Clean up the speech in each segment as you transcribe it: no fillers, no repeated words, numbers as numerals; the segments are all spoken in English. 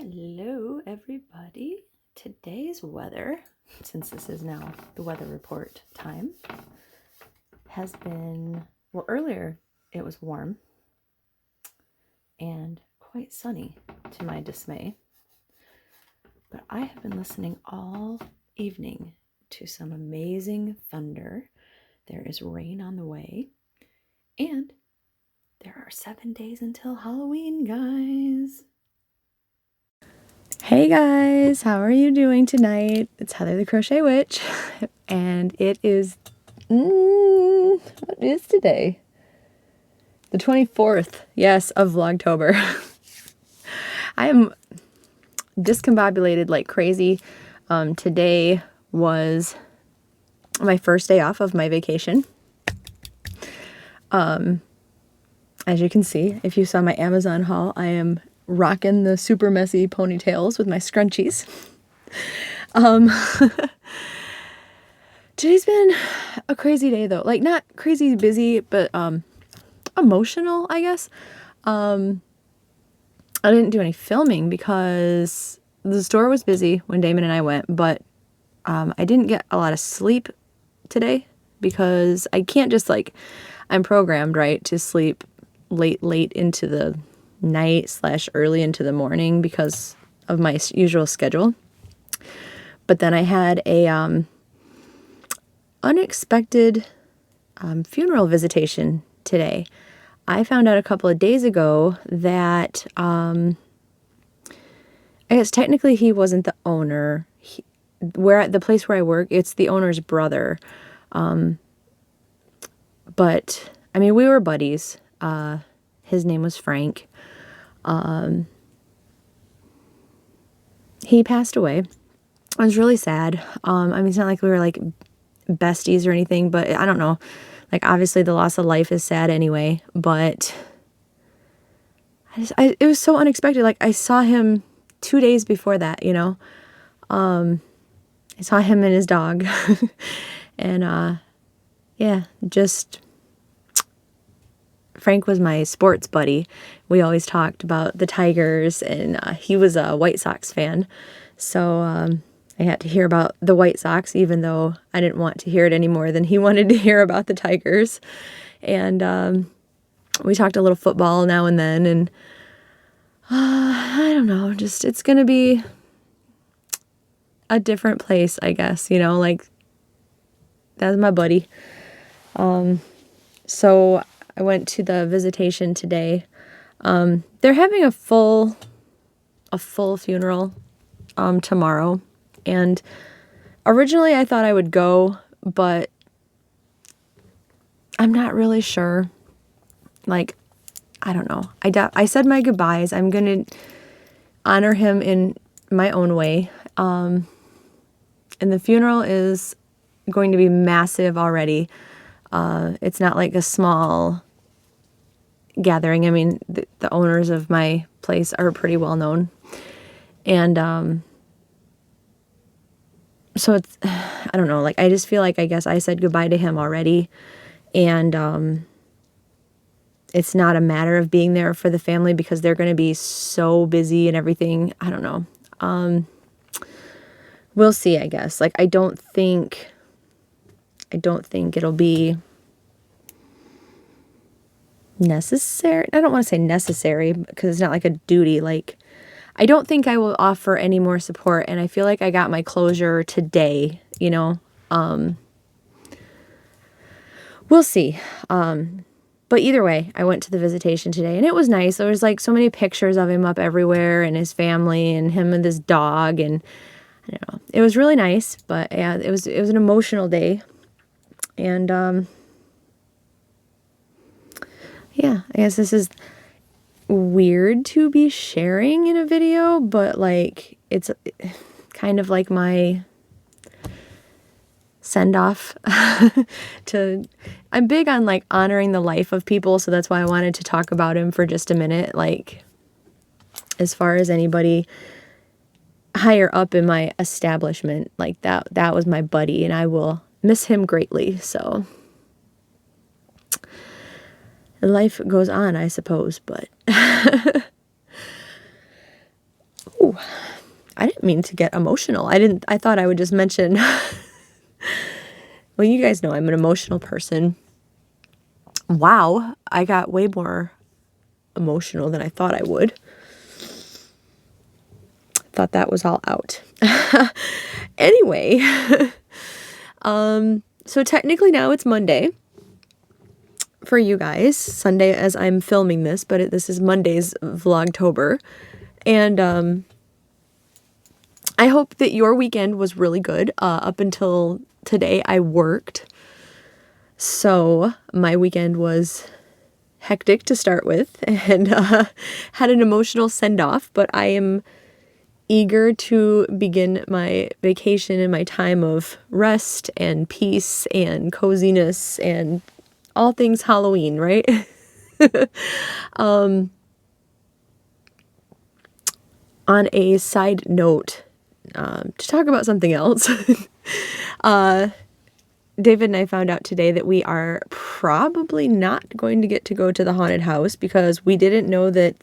Hello everybody. Today's weather, since this is now the weather report time, has been, well, earlier it was warm and quite sunny to my dismay, but I have been listening all evening to some amazing thunder. There is rain on the way, and there are 7 days until Halloween, guys. Hey guys, how are you doing tonight? It's Heather the Crochet Witch, and it is, what is today? The 24th, yes, of Vlogtober. I am discombobulated like crazy. Today was my first day off of my vacation. As you can see, if you saw my Amazon haul, I am rocking the super messy ponytails with my scrunchies. Today's been a crazy day though. Like, not crazy busy, but emotional, I guess. I didn't do any filming because the store was busy when Damon and I went, but I didn't get a lot of sleep today because I can't just, like, I'm programmed, right, to sleep late into the night / early into the morning because of my usual schedule. But then I had a unexpected funeral visitation today. I found out a couple of days ago that I guess technically he wasn't the owner. Where at the place where I work, it's the owner's brother. But I mean, we were buddies. His name was Frank. He passed away. I was really sad. I mean, it's not like we were like besties or anything, but I don't know. Like, obviously the loss of life is sad anyway, but it was so unexpected. Like, I saw him 2 days before that, you know. I saw him and his dog. And, yeah, just Frank was my sports buddy. We always talked about the Tigers, and he was a White Sox fan. So I had to hear about the White Sox, even though I didn't want to hear it any more than he wanted to hear about the Tigers. And we talked a little football now and then, and I don't know, just it's going to be a different place, I guess, you know, like, that's my buddy. So I went to the visitation today. They're having a full funeral tomorrow, and originally I thought I would go, but I'm not really sure. Like, I don't know. I said my goodbyes. I'm gonna honor him in my own way. And the funeral is going to be massive already. It's not like a small gathering. I mean, the owners of my place are pretty well known. And so it's, I don't know, like, I just feel like, I guess I said goodbye to him already. And it's not a matter of being there for the family because they're going to be so busy and everything. I don't know. We'll see, I guess. Like, I don't think it'll be necessary. I don't want to say necessary because it's not like a duty. Like, I don't think I will offer any more support, and I feel like I got my closure today, you know. We'll see. But either way, I went to the visitation today, and it was nice. There was like so many pictures of him up everywhere, and his family, and him and his dog, and I don't know. It was really nice, but yeah, it was an emotional day. And yeah, I guess this is weird to be sharing in a video, but like, it's kind of like my send off I'm big on like honoring the life of people, so that's why I wanted to talk about him for just a minute. Like, as far as anybody higher up in my establishment, like, that was my buddy, and I will miss him greatly. So life goes on, I suppose, but Ooh, I didn't mean to get emotional. I thought I would just mention, well, you guys know I'm an emotional person. Wow, I got way more emotional than I thought I would. Thought that was all out. Anyway, so technically now it's Monday for you guys. Sunday as I'm filming this, but this is Monday's Vlogtober. And I hope that your weekend was really good. Up until today, I worked. So my weekend was hectic to start with and had an emotional send-off, but I am eager to begin my vacation and my time of rest and peace and coziness and all things Halloween, right? On a side note, to talk about something else, David and I found out today that we are probably not going to get to go to the haunted house because we didn't know that,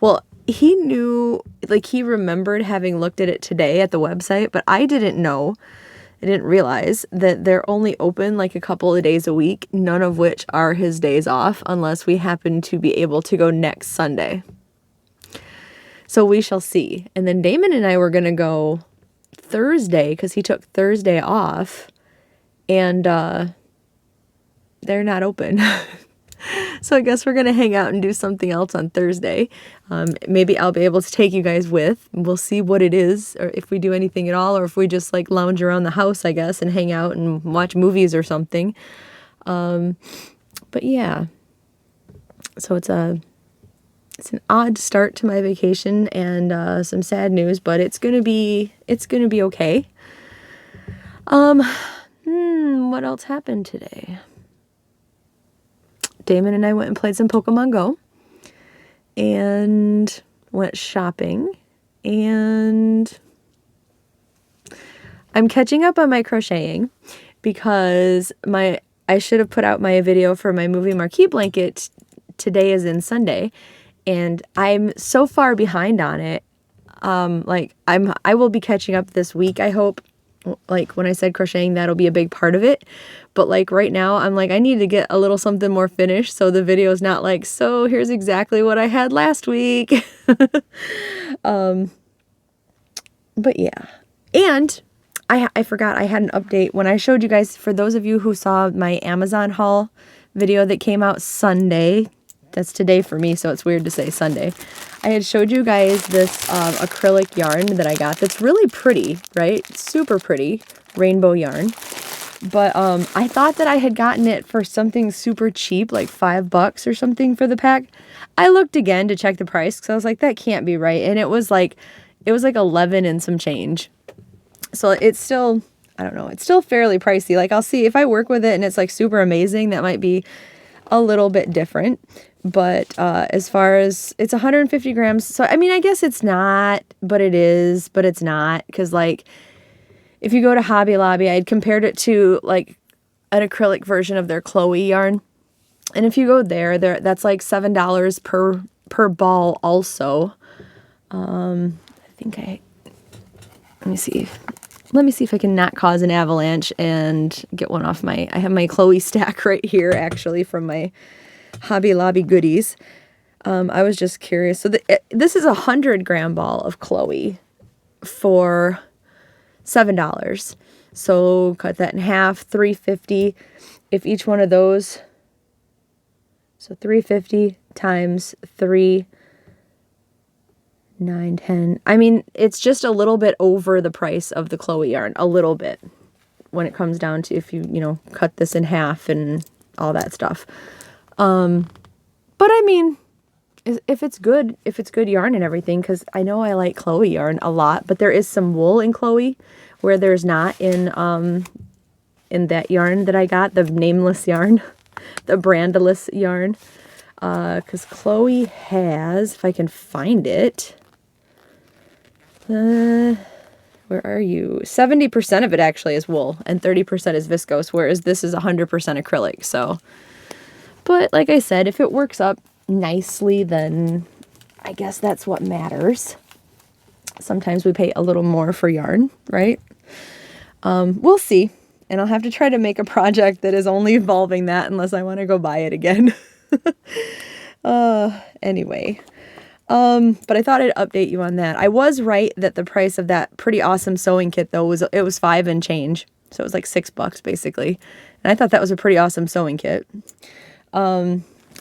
well, he knew, like he remembered having looked at it today at the website, but I didn't know, I didn't realize that they're only open like a couple of days a week, none of which are his days off unless we happen to be able to go next Sunday. So we shall see. And then Damon and I were going to go Thursday because he took Thursday off. And they're not open. So I guess we're going to hang out and do something else on Thursday. Maybe I'll be able to take you guys with. We'll see what it is, or if we do anything at all, or if we just like lounge around the house, I guess, and hang out and watch movies or something. But yeah. So it's an odd start to my vacation and some sad news, but it's gonna be okay. What else happened today? Damon and I went and played some Pokemon Go and went shopping, and I'm catching up on my crocheting because I should have put out my video for my movie marquee blanket. Today is in Sunday, and I'm so far behind on it. I will be catching up this week, I hope. Like when I said crocheting, that'll be a big part of it. But like right now, I'm like, I need to get a little something more finished so the video is not like, so here's exactly what I had last week. But yeah. And I forgot I had an update when I showed you guys, for those of you who saw my Amazon haul video that came out Sunday. That's today for me, so it's weird to say Sunday. I had showed you guys this acrylic yarn that I got that's really pretty, right? Super pretty rainbow yarn. But I thought that I had gotten it for something super cheap, like $5 or something for the pack. I looked again to check the price because I was like, that can't be right. And it was like 11 and some change. So it's still, I don't know, it's still fairly pricey. Like I'll see if I work with it and it's like super amazing, that might be a little bit different. But as far as, it's 150 grams. So, I mean, I guess it's not, but it is, but it's not. Because, like, if you go to Hobby Lobby, I'd compared it to, like, an acrylic version of their Chloe yarn. And if you go there, that's like $7 per ball also. I think let me see. Let me see if I can not cause an avalanche and get one off I have my Chloe stack right here, actually, from my Hobby Lobby goodies. I was just curious. So this is a 100-gram ball of Chloe for $7. So cut that in half, $3.50. If each one of those, so $3.50 times 3, 9, 10. I mean, it's just a little bit over the price of the Chloe yarn, a little bit, when it comes down to if you cut this in half and all that stuff. But I mean, if it's good yarn and everything, because I know I like Chloe yarn a lot, but there is some wool in Chloe where there's not in that yarn that I got, the nameless yarn, the brandless yarn, because Chloe has, if I can find it, where are you? 70% of it actually is wool and 30% is viscose, whereas this is 100% acrylic. So, but like I said, if it works up nicely, then I guess that's what matters. Sometimes we pay a little more for yarn, right? We'll see. And I'll have to try to make a project that is only involving that unless I want to go buy it again. Anyway. But I thought I'd update you on that. I was right that the price of that pretty awesome sewing kit though was $5 and change. So it was like $6 basically. And I thought that was a pretty awesome sewing kit.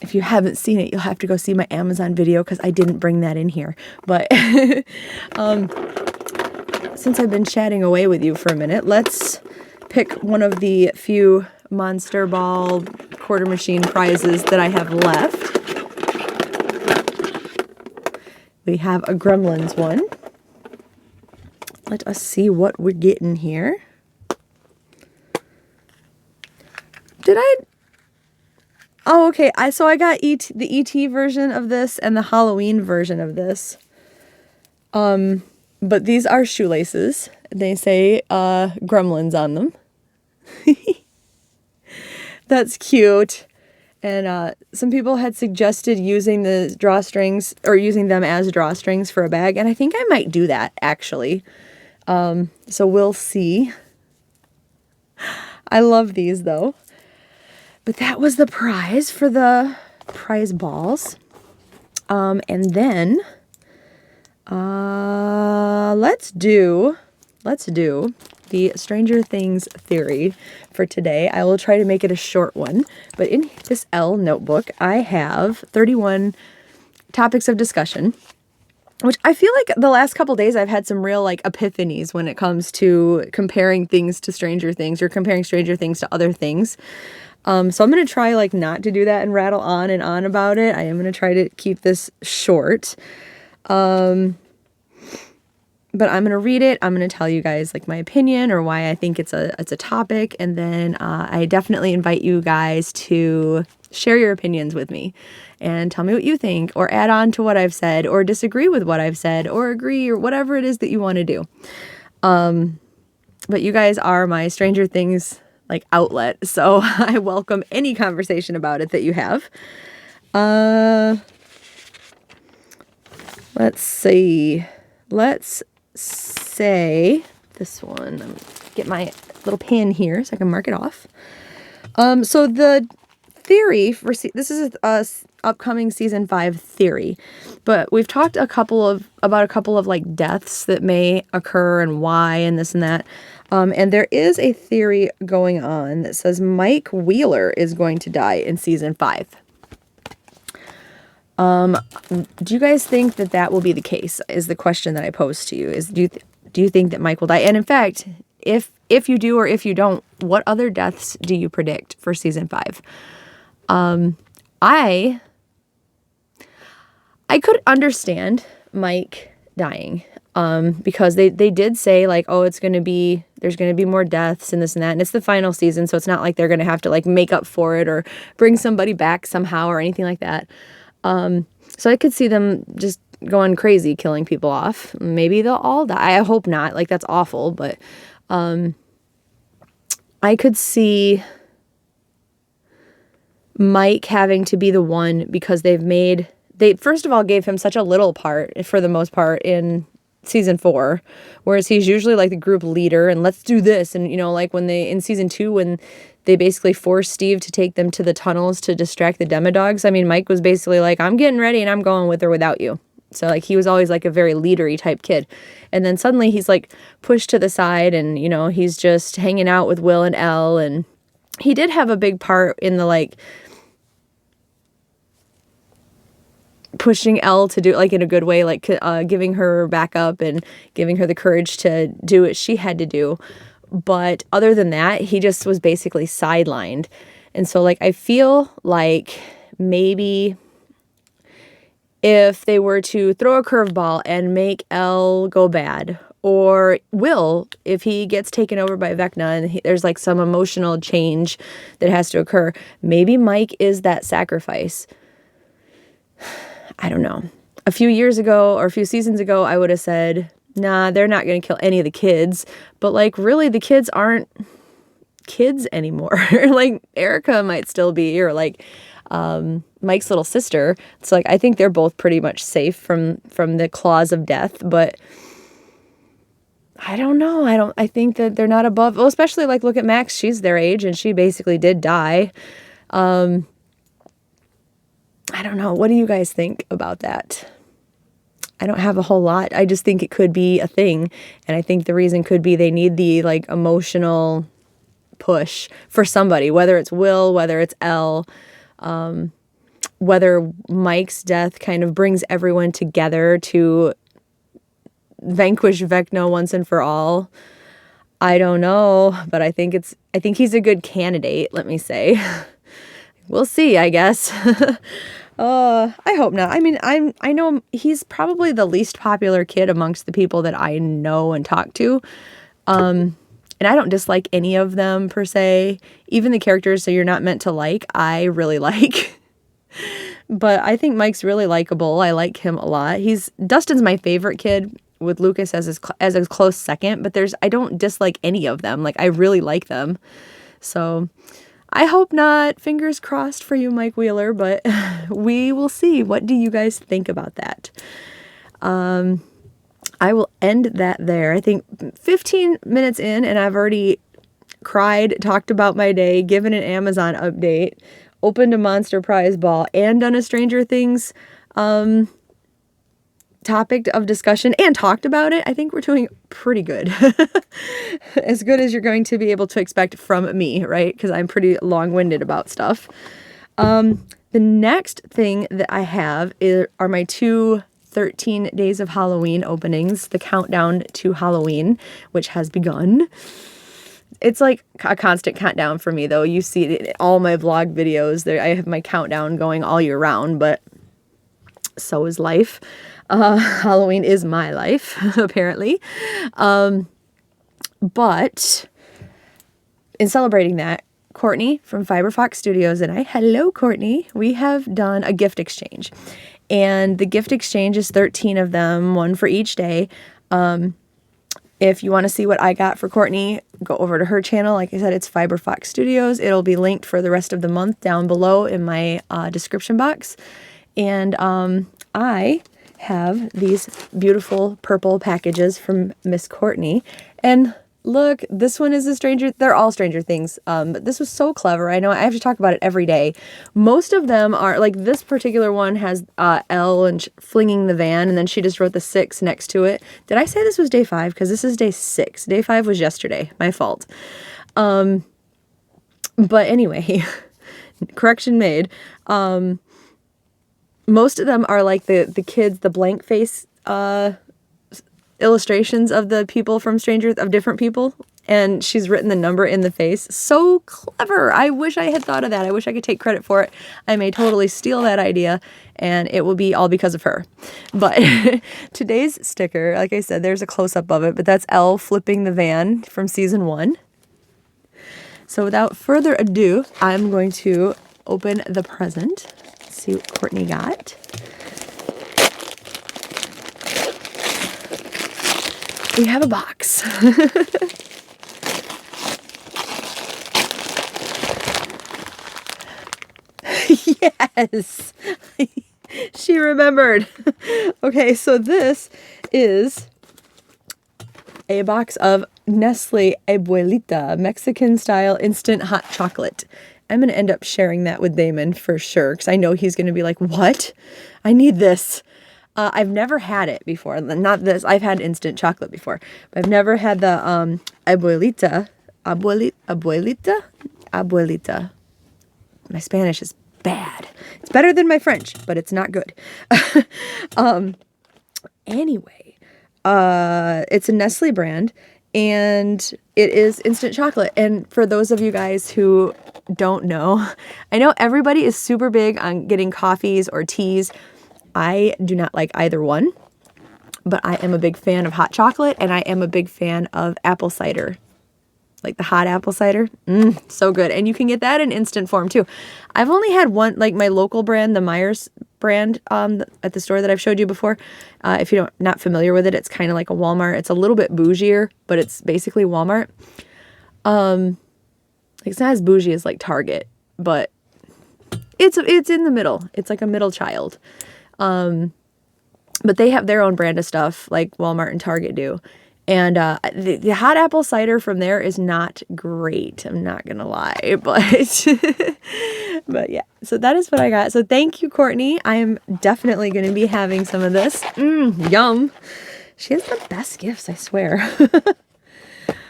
If you haven't seen it, you'll have to go see my Amazon video because I didn't bring that in here. But since I've been chatting away with you for a minute, let's pick one of the few Monster Ball quarter machine prizes that I have left. We have a Gremlins one. Let us see what we're getting here. Oh, okay. So I got the ET version of this and the Halloween version of this. But these are shoelaces. They say Gremlins on them. That's cute. And some people had suggested using the drawstrings or using them as drawstrings for a bag. And I think I might do that, actually. So we'll see. I love these, though. But that was the prize for the prize balls. And then let's do the Stranger Things theory for today. I will try to make it a short one. But in this L notebook, I have 31 topics of discussion, which I feel like the last couple days I've had some real like epiphanies when it comes to comparing things to Stranger Things or comparing Stranger Things to other things. So I'm going to try like not to do that and rattle on and on about it. I am going to try to keep this short. But I'm going to read it. I'm going to tell you guys like my opinion or why I think it's a topic. And then I definitely invite you guys to share your opinions with me and tell me what you think or add on to what I've said or disagree with what I've said or agree or whatever it is that you want to do. But you guys are my Stranger Things like outlet. So I welcome any conversation about it that you have. Let's see. Let's say this one. Get my little pen here so I can mark it off. So the theory for this is a upcoming season 5 theory, but we've talked about a couple of like deaths that may occur and why and this and that. And there is a theory going on that says Mike Wheeler is going to die in season 5. Do you guys think that will be the case? Is the question that I posed to you. Do you think that Mike will die? And in fact, if you do or if you don't, what other deaths do you predict for season 5? I could understand Mike dying. Because they did say like, oh, there's going to be more deaths and this and that. And it's the final season. So it's not like they're going to have to like make up for it or bring somebody back somehow or anything like that. So I could see them just going crazy, killing people off. Maybe they'll all die. I hope not. Like that's awful. But, I could see Mike having to be the one because they first of all gave him such a little part for the most part in season 4, whereas he's usually like the group leader and let's do this. And like when in season 2 when they basically forced Steve to take them to the tunnels to distract the demodogs, I mean Mike was basically like, I'm getting ready and I'm going with or without you. So like he was always like a very leadery type kid, and then suddenly he's like pushed to the side and he's just hanging out with Will and Elle. And he did have a big part in the like pushing Elle to do like in a good way, like giving her backup and giving her the courage to do what she had to do. But other than that, he just was basically sidelined. And so like I feel like maybe if they were to throw a curveball and make Elle go bad, or Will, if he gets taken over by Vecna and there's like some emotional change that has to occur, maybe Mike is that sacrifice. I don't know. A few years ago or a few seasons ago, I would have said, nah, they're not going to kill any of the kids. But like, really, the kids aren't kids anymore. Like Erica might still be, or like Mike's little sister. So like, I think they're both pretty much safe from the claws of death. But I don't know. I think that they're not above, well, especially like look at Max. She's their age and she basically did die. I don't know. What do you guys think about that? I don't have a whole lot. I just think it could be a thing. And I think the reason could be they need the like emotional push for somebody, whether it's Will, whether it's Elle, whether Mike's death kind of brings everyone together to vanquish Vecna once and for all. I don't know, but I think he's a good candidate, let me say. We'll see, I guess. I hope not. I mean, I know he's probably the least popular kid amongst the people that I know and talk to. And I don't dislike any of them per se. Even the characters that you're not meant to like, I really like. But I think Mike's really likable. I like him a lot. Dustin's my favorite kid, with Lucas as a close second, but I don't dislike any of them. Like, I really like them. So I hope not. Fingers crossed for you, Mike Wheeler, but we will see. What do you guys think about that? I will end that there. I think 15 minutes in, and I've already cried, talked about my day, given an Amazon update, opened a Monster Prize ball, and done a Stranger Things topic of discussion and talked about it. I think we're doing pretty good. As good as you're going to be able to expect from me, right? Because I'm pretty long-winded about stuff. The next thing that I have are my two 13 Days of Halloween openings, the countdown to Halloween, which has begun. It's like a constant countdown for me, though. You see it in all my vlog videos. I have my countdown going all year round, but so is life. Halloween is my life, apparently. But in celebrating that, Courtney from Fiberfox Studios and I, hello Courtney, we have done a gift exchange. And the gift exchange is 13 of them, one for each day. If you want to see what I got for Courtney, go over to her channel. Like I said, it's Fiberfox Studios. It'll be linked for the rest of the month down below in my description box. And I have these beautiful purple packages from Miss Courtney. And look, this one is they're all Stranger Things. But this was so clever. I know I have to talk about it every day. Most of them are, like this particular one has Elle and flinging the van, and then she just wrote the 6 next to it. Did I say this was day 5? Because this is day 6. Day 5 was yesterday. My fault. But anyway, correction made. Most of them are like the kids, the blank face illustrations of the people from of different people. And she's written the number in the face. So clever. I wish I had thought of that. I wish I could take credit for it. I may totally steal that idea, and it will be all because of her. But today's sticker, like I said, there's a close-up of it, but that's Elle flipping the van from season 1. So without further ado, I'm going to open the present. See what Courtney got. We have a box. Yes, she remembered. Okay, so this is a box of Nestle Abuelita Mexican style instant hot chocolate. I'm going to end up sharing that with Damon for sure, because I know he's going to be like, what? I need this. I've never had it before. Not this. I've had instant chocolate before, but I've never had the Abuelita. Abuelita. My Spanish is bad. It's better than my French, but it's not good. Anyway, it's a Nestle brand, and it is instant chocolate. And for those of you guys who don't know, I know everybody is super big on getting coffees or teas. I do not like either one, but I am a big fan of hot chocolate, and I am a big fan of apple cider. Like the hot apple cider. So good. And you can get that in instant form too. I've only had one, like my local brand, the Myers brand, at the store that I've showed you before. If you're not familiar with it, it's kind of like a Walmart. It's a little bit bougier, but it's basically Walmart. It's not as bougie as like Target, but it's in the middle. It's like a middle child. But they have their own brand of stuff like Walmart and Target do. And the hot apple cider from there is not great. I'm not going to lie, but but yeah. So that is what I got. So thank you, Courtney. I am definitely going to be having some of this. Yum. She has the best gifts, I swear.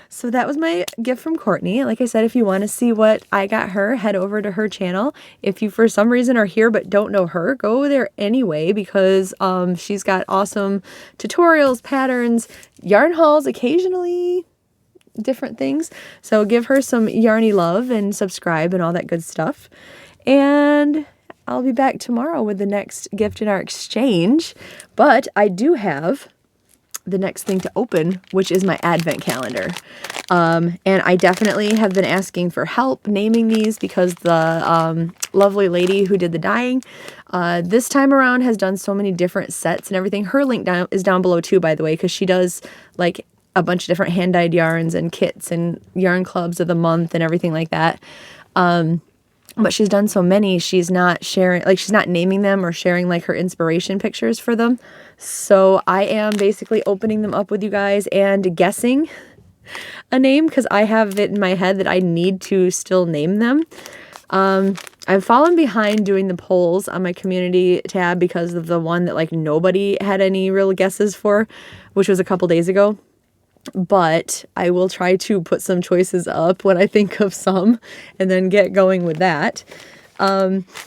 So that was my gift from Courtney. Like I said, if you want to see what I got her, head over to her channel. If you for some reason are here but don't know her, go there anyway, because she's got awesome tutorials, patterns, yarn hauls, occasionally different things. So give her some yarny love and subscribe and all that good stuff. And I'll be back tomorrow with the next gift in our exchange. But I do have the next thing to open, which is my advent calendar. And I definitely have been asking for help naming these because the lovely lady who did the dyeing this time around has done so many different sets and everything. Her link is down below too, by the way, because she does like a bunch of different hand-dyed yarns and kits and yarn clubs of the month and everything like that. But she's done so many, she's not sharing, like she's not naming them or sharing like her inspiration pictures for them. So I am basically opening them up with you guys and guessing a name because I have it in my head that I need to still name them. I've fallen behind doing the polls on my community tab because of the one that like nobody had any real guesses for, which was a couple days ago. But I will try to put some choices up when I think of some and then get going with that.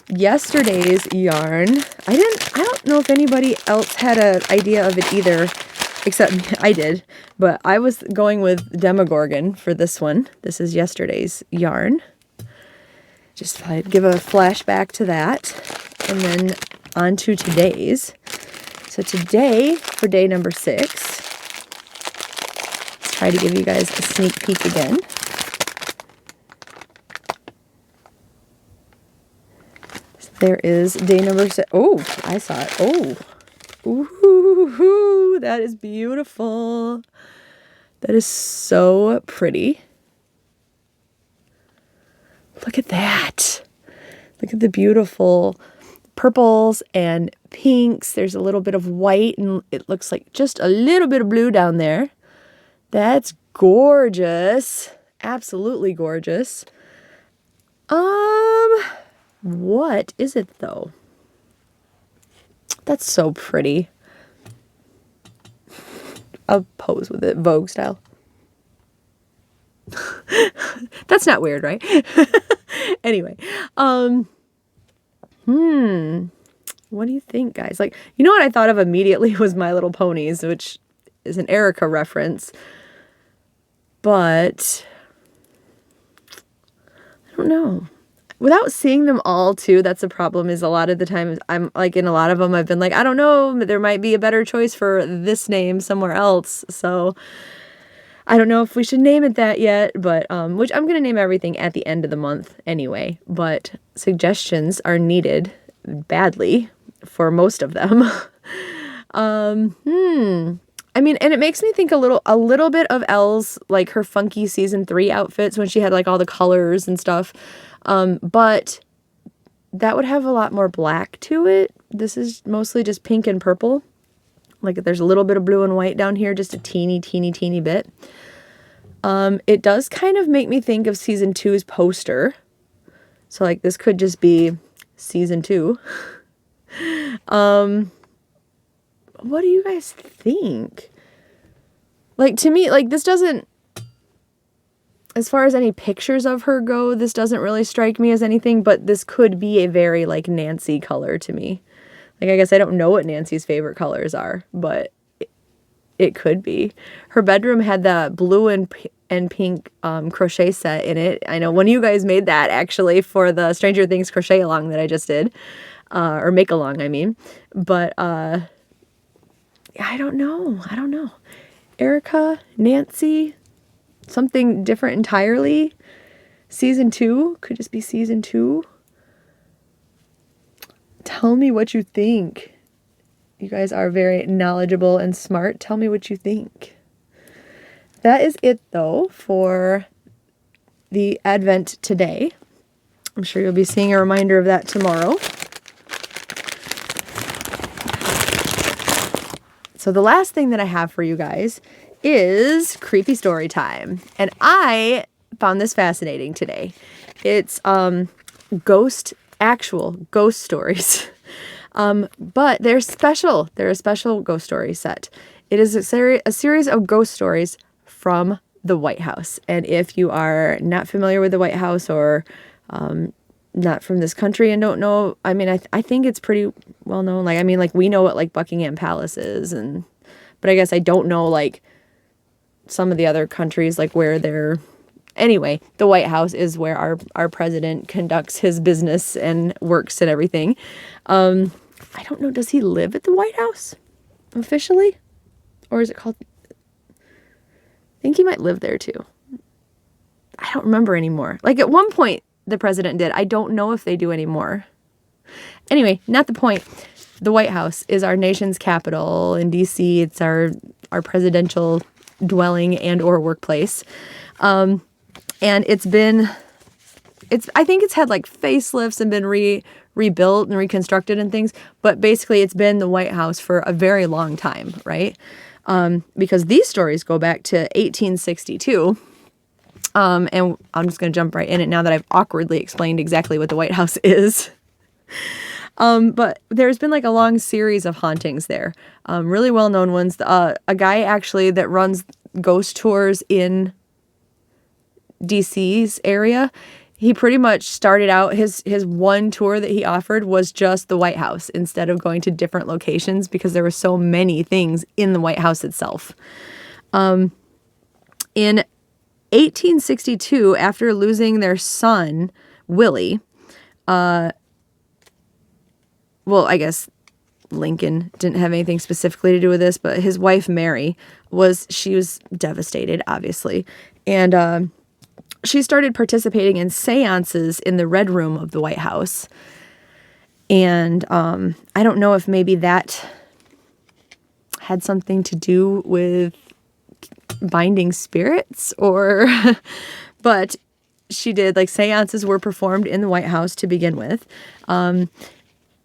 Yesterday's yarn, I don't know if anybody else had an idea of it either, except me. I did, but I was going with Demogorgon for this one. This is yesterday's yarn. Just thought I'd give a flashback to that and then on to today's. So today, for day number 6, try to give you guys a sneak peek again. So there is day number 6. Oh, I saw it. Oh, ooh, that is beautiful. That is so pretty. Look at that. Look at the beautiful purples and pinks. There's a little bit of white and it looks like just a little bit of blue down there. That's gorgeous. Absolutely gorgeous. What is it though? That's so pretty. I'll pose with it, Vogue style. That's not weird, right? Anyway, what do you think, guys? Like, you know what I thought of immediately was My Little Ponies, which is an Erica reference. But I don't know. Without seeing them all too, that's the problem, is a lot of the time I'm like, in a lot of them I've been like, I don't know, there might be a better choice for this name somewhere else. So I don't know if we should name it that yet, but which I'm going to name everything at the end of the month anyway, but suggestions are needed badly for most of them. I mean, and it makes me think a little bit of Elle's, like her funky season 3 outfits when she had like all the colors and stuff. But that would have a lot more black to it. This is mostly just pink and purple. Like there's a little bit of blue and white down here, just a teeny bit. It does kind of make me think of season 2's poster. So like this could just be season 2. What do you guys think? Like, to me, like, this doesn't, as far as any pictures of her go, this doesn't really strike me as anything, but this could be a very, like, Nancy color to me. Like, I guess I don't know what Nancy's favorite colors are, but it could be. Her bedroom had the blue and pink crochet set in it. I know one of you guys made that, actually, for the Stranger Things crochet along that I just did. Or make along, I mean. But, I don't know. Erica, Nancy, something different entirely. Season 2 could just be season 2. Tell me what you think. You guys are very knowledgeable and smart. Tell me what you think. That is it, though, for the Advent today. I'm sure you'll be seeing a reminder of that tomorrow. So the last thing that I have for you guys is creepy story time. And I found this fascinating today. It's actual ghost stories. But they're special. They're a special ghost story set. It is a series of ghost stories from the White House. And if you are not familiar with the White House, or not from this country and don't know, I mean, I think it's pretty well known. Like, I mean, like, we know what, like, Buckingham Palace is, but I guess I don't know, like, some of the other countries, like, where they're, anyway, the White House is where our president conducts his business and works and everything. I don't know, does he live at the White House officially? Or is it called, I think he might live there too. I don't remember anymore. Like, at one point, the president did. I don't know if they do anymore. Anyway, not the point. The White House is our nation's capital in DC. It's our presidential dwelling and or workplace. And I think it's had like facelifts and been rebuilt and reconstructed and things, but basically it's been the White House for a very long time, right? Because these stories go back to 1862. And I'm just going to jump right in it now that I've awkwardly explained exactly what the White House is. But there's been like a long series of hauntings there. Really well-known ones. A guy actually that runs ghost tours in DC's area, he pretty much started out, his one tour that he offered was just the White House instead of going to different locations because there were so many things in the White House itself. In 1862, after losing their son, Willie, well, I guess Lincoln didn't have anything specifically to do with this, but his wife, Mary, she was devastated, obviously. And she started participating in seances in the Red Room of the White House. And I don't know if maybe that had something to do with binding spirits or, but she did, like, seances were performed in the White House to begin with.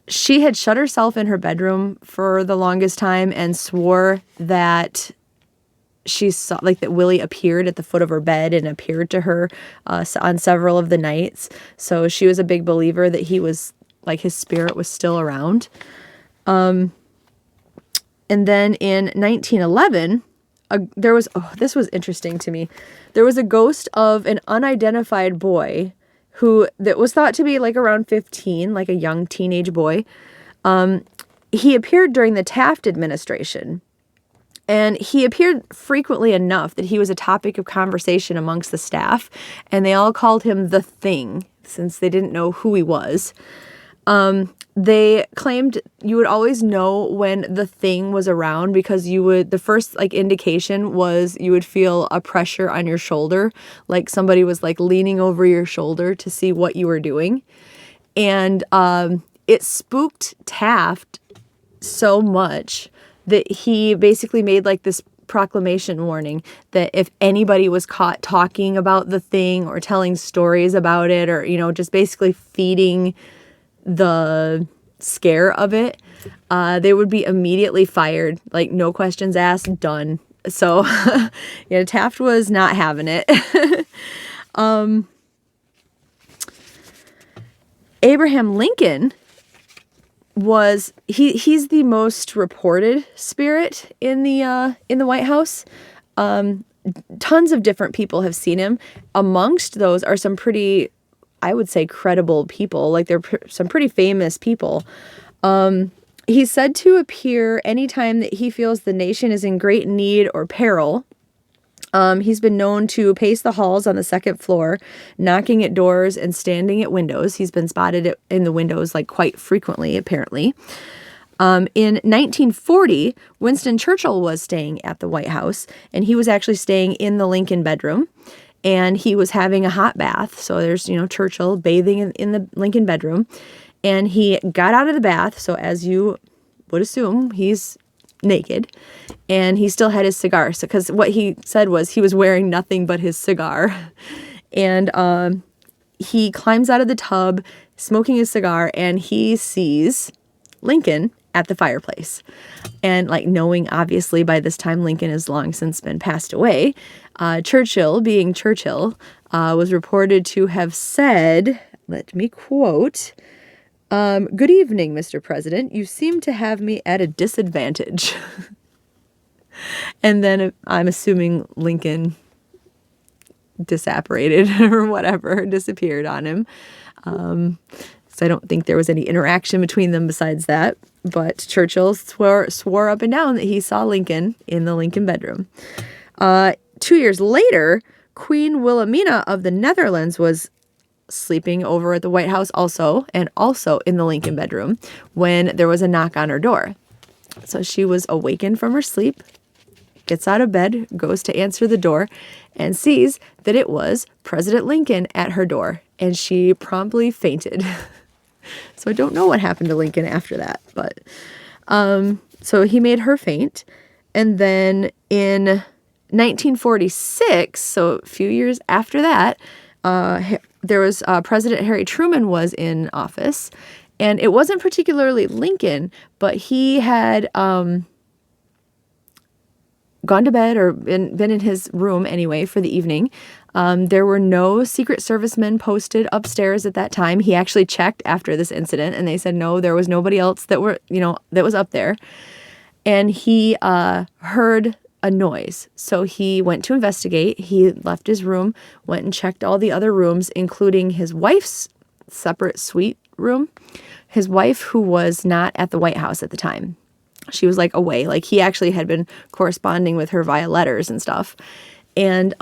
She had shut herself in her bedroom for the longest time and swore that she saw, like, that Willie appeared at the foot of her bed and appeared to her on several of the nights. So she was a big believer that he was, like, his spirit was still around. And then in 1911, this was interesting to me. There was a ghost of an unidentified boy that was thought to be like around 15, like a young teenage boy. He appeared during the Taft administration, and he appeared frequently enough that he was a topic of conversation amongst the staff, and they all called him the Thing since they didn't know who he was. They claimed you would always know when the Thing was around because the first, like, indication was you would feel a pressure on your shoulder, like somebody was, like, leaning over your shoulder to see what you were doing. And it spooked Taft so much that he basically made, like, this proclamation warning that if anybody was caught talking about the Thing or telling stories about it, or, you know, just basically feeding the scare of it, they would be immediately fired, like, no questions asked, done. So yeah, Taft was not having it. Abraham Lincoln he's the most reported spirit in the White House. Tons of different people have seen him. Amongst those are some pretty, I would say, credible people. Like, they're some pretty famous people. He's said to appear anytime that he feels the nation is in great need or peril. He's been known to pace the halls on the second floor, knocking at doors and standing at windows. He's been spotted in the windows, like, quite frequently, apparently. In 1940, Winston Churchill was staying at the White House, and he was actually staying in the Lincoln bedroom. And he was having a hot bath. So there's, you know, Churchill bathing in the Lincoln bedroom. And he got out of the bath. So as you would assume, he's naked. And he still had his cigar. So, because what he said was he was wearing nothing but his cigar. And he climbs out of the tub, smoking his cigar, and he sees Lincoln at the fireplace. And like knowing obviously by this time Lincoln has long since been passed away, Churchill, being Churchill, was reported to have said, let me quote, "Good evening, Mr. President. You seem to have me at a disadvantage." And then I'm assuming Lincoln disapparated or whatever, disappeared on him. So I don't think there was any interaction between them besides that. But Churchill swore up and down that he saw Lincoln in the Lincoln bedroom. 2 years later, Queen Wilhelmina of the Netherlands was sleeping over at the White House also, and also in the Lincoln bedroom, when there was a knock on her door. So she was awakened from her sleep, gets out of bed, goes to answer the door, and sees that it was President Lincoln at her door, and she promptly fainted. So I don't know what happened to Lincoln after that, but so he made her faint. And then in 1946, so a few years after that, there was President Harry Truman was in office, and it wasn't particularly Lincoln, but he had gone to bed or been in his room anyway for the evening. There were no Secret Servicemen posted upstairs at that time. He actually checked after this incident, and they said no, there was nobody else that was up there. And he heard a noise, so he went to investigate. He left his room, went and checked all the other rooms, including his wife's separate suite room. His wife, who was not at the White House at the time. She was like away. Like he actually had been corresponding with her via letters and stuff. And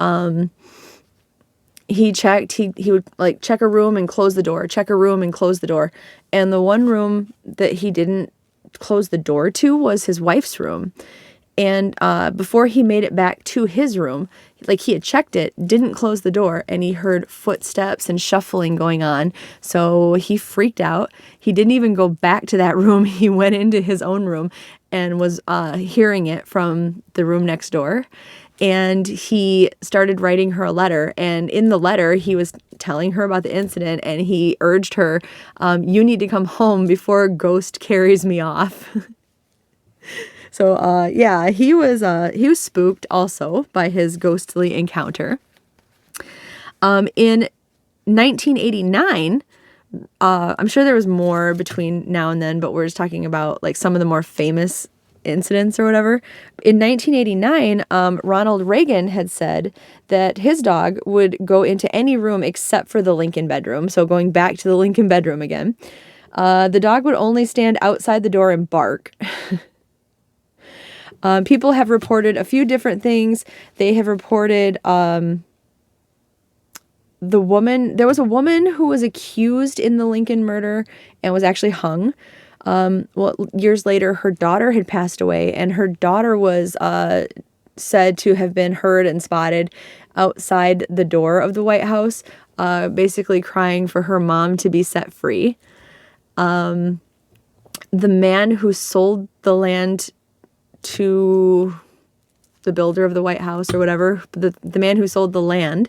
he checked, he would like check a room and close the door, check a room and close the door. And the one room that he didn't close the door to was his wife's room. And before he made it back to his room, like he had checked it, didn't close the door, and he heard footsteps and shuffling going on. So he freaked out. He didn't even go back to that room. He went into his own room and was hearing it from the room next door. And he started writing her a letter. And in the letter, he was telling her about the incident, and he urged her, "You need to come home before a ghost carries me off." So, yeah, he was spooked also by his ghostly encounter. In 1989, I'm sure there was more between now and then, but we're just talking about like some of the more famous incidents or whatever. In 1989, Ronald Reagan had said that his dog would go into any room except for the Lincoln bedroom. So going back to the Lincoln bedroom again, the dog would only stand outside the door and bark. People have reported a few different things. They have reported there was a woman who was accused in the Lincoln murder and was actually hung. Well, years later, her daughter had passed away, and her daughter was said to have been heard and spotted outside the door of the White House, basically crying for her mom to be set free. The man who sold the land to the builder of the White House or whatever, the man who sold the land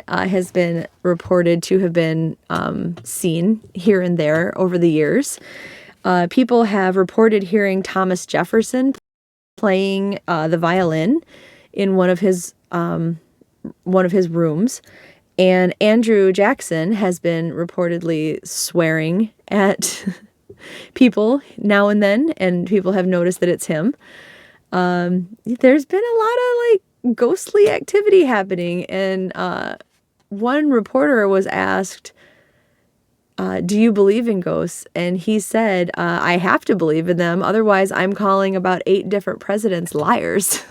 has been reported to have been seen here and there over the years. People have reported hearing Thomas Jefferson playing the violin in one of his rooms, and Andrew Jackson has been reportedly swearing at people now and then, and people have noticed that it's him. There's been a lot of like ghostly activity happening, and one reporter was asked, "Do you believe in ghosts?" And he said, "I have to believe in them, otherwise I'm calling about 8 different presidents liars."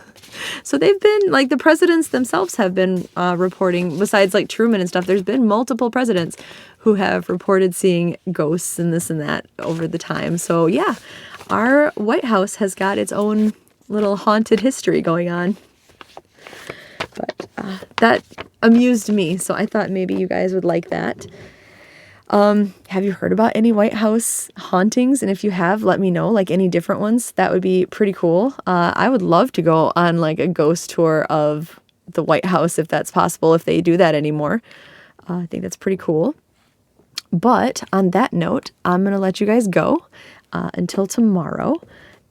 So they've been, like, the presidents themselves have been reporting, besides like Truman and stuff, there's been multiple presidents who have reported seeing ghosts and this and that over the time. So yeah, our White House has got its own little haunted history going on. But that amused me, so I thought maybe you guys would like that. Have you heard about any White House hauntings? And if you have, let me know, like any different ones. That would be pretty cool. I would love to go on like a ghost tour of the White House if that's possible, if they do that anymore. I think that's pretty cool. But on that note, I'm going to let you guys go. until tomorrow.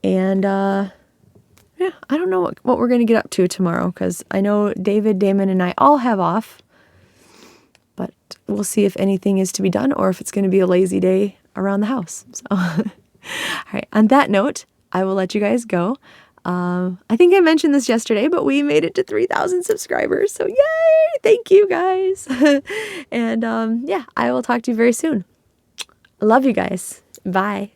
And yeah, I don't know what we're going to get up to tomorrow, because I know David, Damon, and I all have off. But we'll see if anything is to be done or if it's going to be a lazy day around the house. So, all right, on that note, I will let you guys go. I think I mentioned this yesterday, but we made it to 3,000 subscribers. So yay! Thank you guys. And yeah, I will talk to you very soon. I love you guys. Bye.